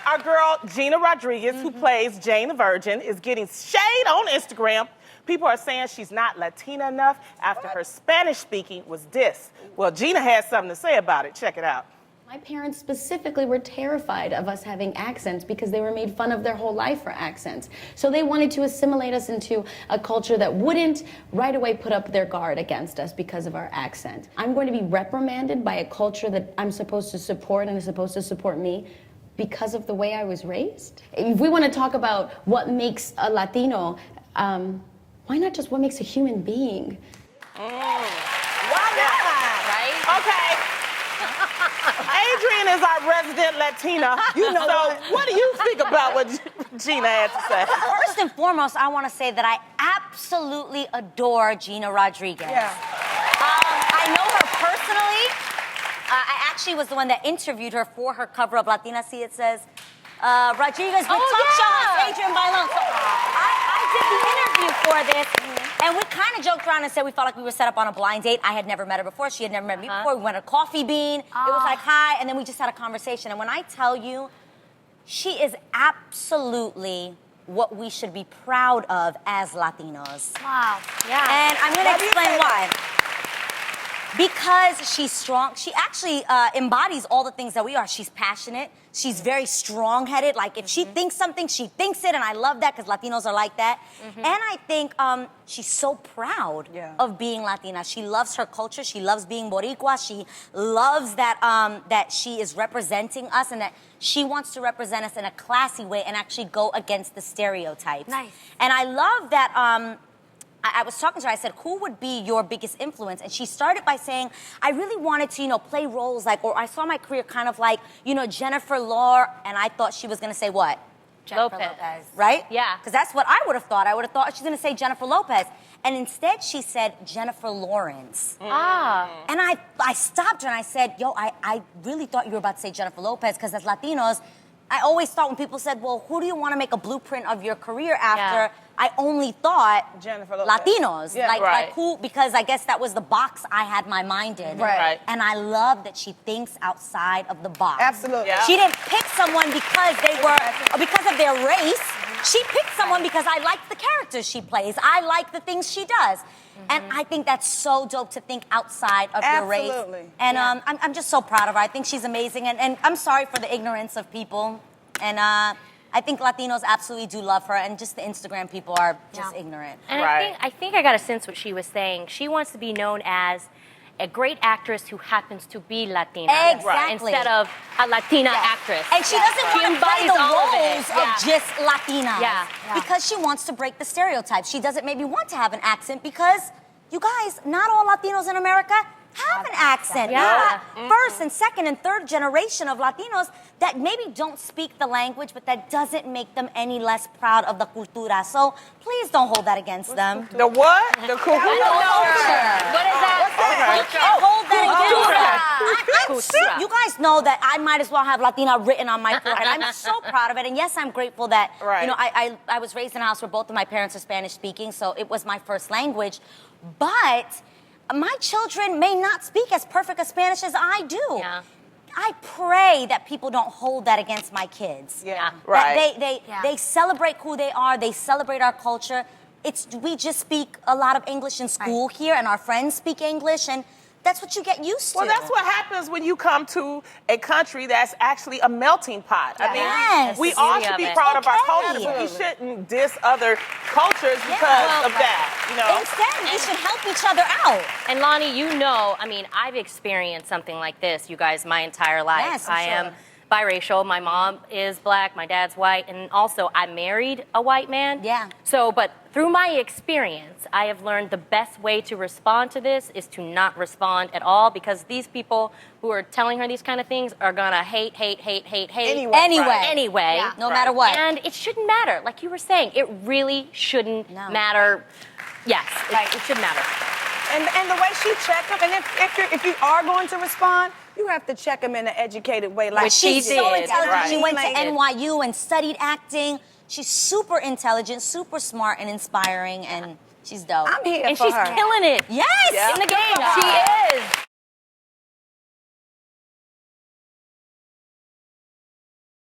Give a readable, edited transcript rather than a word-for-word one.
our girl, Gina Rodriguez, who plays Jane the Virgin, is getting shade on Instagram. People are saying she's not Latina enough after her Spanish speaking was dissed. Well, Gina has something to say about it. Check it out. My parents specifically were terrified of us having accents because they were made fun of their whole life for accents. So they wanted to assimilate us into a culture that wouldn't right away put up their guard against us because of our accent. I'm going to be reprimanded by a culture that I'm supposed to support and is supposed to support me because of the way I was raised. If we want to talk about what makes a Latino, why not just what makes a human being? Why not? Right? Okay. Adrienne is our resident Latina. You know so what do you think about what Gina had to say? First and foremost, I want to say that I absolutely adore Gina Rodriguez. Yeah. I know her personally. I actually was the one that interviewed her for her cover of Latina. See, it says, Rodriguez with talk show host Adrienne Bailon. So I did the interview for this, and we kind of joked around and said we felt like we were set up on a blind date. I had never met her before. She had never met me before. We went to Coffee Bean. It was like, hi, and then we just had a conversation. And when I tell you, she is absolutely what we should be proud of as Latinos. Wow. Yeah. And I'm going to explain why. Because she's strong. She actually embodies all the things that we are. She's passionate. She's very strong-headed. Like, if she thinks something, she thinks it, and I love that because Latinos are like that. And I think she's so proud of being Latina. She loves her culture. She loves being Boricua. She loves that, that she is representing us and that she wants to represent us in a classy way and actually go against the stereotypes. Nice. And I love that... I was talking to her, I said, who would be your biggest influence? And she started by saying, I really wanted to, play roles like, or I saw my career kind of like, Jennifer Lore, and I thought she was going to say what? Jennifer Lopez. Right? Yeah. Because that's what I would have thought. I would have thought she's going to say Jennifer Lopez. And instead she said Jennifer Lawrence. Ah. And I stopped her and I said, I really thought you were about to say Jennifer Lopez because as Latinos, I always thought when people said, well, who do you want to make a blueprint of your career after? I only thought Jennifer Lopez. Latinos. Yeah, like who, because I guess that was the box I had my mind in. Right. And I love that she thinks outside of the box. Absolutely. Yeah. She didn't pick someone because they were, or because of their race. She picked someone because I like the characters she plays. I like the things she does. And I think that's so dope to think outside of your race. Absolutely. And I'm just so proud of her. I think she's amazing. And I'm sorry for the ignorance of people. And I think Latinos absolutely do love her. And just the Instagram people are just ignorant. And Right. I think I got a sense what she was saying. She wants to be known as a great actress who happens to be Latina. Exactly. Instead of a Latina actress. And she doesn't want to play the embodies all of it. roles of just Latinas. Yeah. Because she wants to break the stereotypes. She doesn't maybe want to have an accent because, you guys, not all Latinos in America have an accent. Yeah. You got first and second and third generation of Latinos that maybe don't speak the language, but that doesn't make them any less proud of the cultura. So please don't hold that against them. The what? The culture. What is that? You can't hold that against them. You guys know that I might as well have Latina written on my forehead. I'm so proud of it. And yes, I'm grateful that, I was raised in a house where both of my parents are Spanish speaking, so it was my first language. But my children may not speak as perfect a Spanish as I do. Yeah. I pray that people don't hold that against my kids. Yeah. That Right. they celebrate who they are. They celebrate our culture. We just speak a lot of English in school here, and our friends speak English, and that's what you get used to. Well, that's what happens when you come to a country that's actually a melting pot. I mean, Yes. we That's all the should be beauty of it. proud of our Okay. culture, but we shouldn't diss other cultures because of that. Instead, we should help each other out. And Lonnie, I've experienced something like this, you guys, my entire life. Yes, I'm I sure. am biracial. My mom is black, my dad's white, and also I married a white man. Yeah. So, but through my experience, I have learned the best way to respond to this is to not respond at all, because these people who are telling her these kind of things are gonna hate anyway. Yeah. No matter what. And it shouldn't matter. Like you were saying, it really shouldn't matter. Yes, it should matter. And the way she checked them, and if you are going to respond, you have to check them in an educated way. Like Which she she's so did. intelligent. Right. She went to She did. NYU and studied acting. She's super intelligent, super smart and inspiring, and she's dope. I'm here And for she's her. killing it. Yes! In the game. She is.